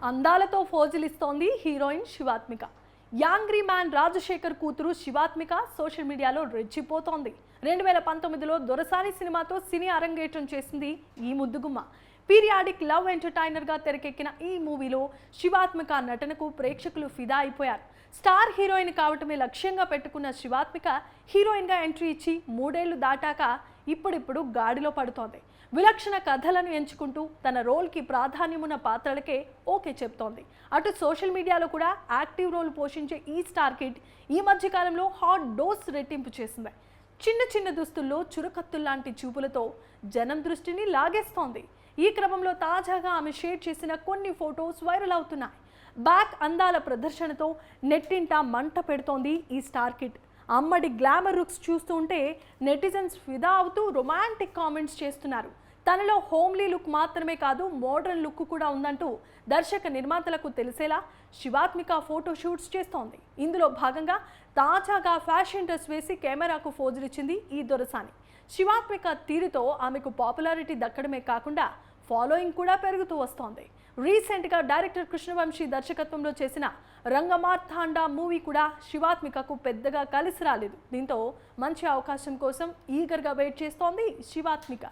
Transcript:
అందాలతో ఫోజులిస్తోంది heroine Shivathmika. Angry man Rajasekhar కూతురు Shivathmika social మీడియాలో రెచ్చిపోతోంది. 2019లో దొరసాని సినిమాతో సినీ అరంగేట్రం చేసింది ఈ ముద్దుగుమ్మ. పీరియాడిక్ లవ్ ఎంటర్టైనర్ గా తెరకెక్కిన ఈ మూవీలో శివాత్మిక నటనకు ప్రేక్షకులు ఫిదా అయిపోయారు. స్టార్ హీరోయిన్ కావటమే లక్ష్యంగా పెట్టుకున్న శివాత్మిక హీరోయిన్ గా ఎంట్రీ ఇచ్చి 3 ఏళ్లు దాటాక ఇప్పుడిప్పుడు గాడిలో పడుతోంది. విలక్షణ కథలను ఎంచుకుంటూ తన రోల్కి ప్రాధాన్యమున్న పాత్రలకే ఓకే చెప్తోంది. అటు సోషల్ మీడియాలో కూడా యాక్టివ్ రోల్ పోషించే ఈ స్టార్ కిడ్ ఈ మధ్యకాలంలో హాట్ డోస్ రెట్టింపు చేసింది. చిన్న చిన్న దుస్తుల్లో చురకత్తుల్లాంటి చూపులతో జనం దృష్టిని లాగేస్తోంది. ఈ క్రమంలో తాజాగా ఆమె షేర్ చేసిన కొన్ని ఫొటోస్ వైరల్ అవుతున్నాయి. బ్యాక్ అందాల ప్రదర్శనతో నెట్టింట మంట పెడుతోంది ఈ స్టార్ కిడ్. అమ్మడి గ్లామర్ లుక్స్ చూస్తూ ఉంటే నెటిజన్స్ ఫిదా అవుతూ రొమాంటిక్ కామెంట్స్ చేస్తున్నారు. తనలో హోమ్లీ లుక్ మాత్రమే కాదు, మోడర్న్ లుక్ కూడా ఉందంటూ దర్శక నిర్మాతలకు తెలిసేలా శివాత్మిక ఫోటో షూట్స్ చేస్తోంది. ఇందులో భాగంగా తాజాగా ఫ్యాషన్ డ్రెస్ వేసి కెమెరాకు ఫోజులిచ్చింది ఈ దొరసాని. శివాత్మిక తీరుతో ఆమెకు పాపులారిటీ దక్కడమే కాకుండా ఫాలోయింగ్ కూడా పెరుగుతూ వస్తోంది. రీసెంట్గా డైరెక్టర్ కృష్ణవంశీ దర్శకత్వంలో చేసిన రంగమార్తాండ మూవీ కూడా శివాత్మికకు పెద్దగా కలిసి రాలేదు. దీంతో మంచి అవకాశం కోసం ఈగర్గా వెయిట్ చేస్తోంది శివాత్మిక.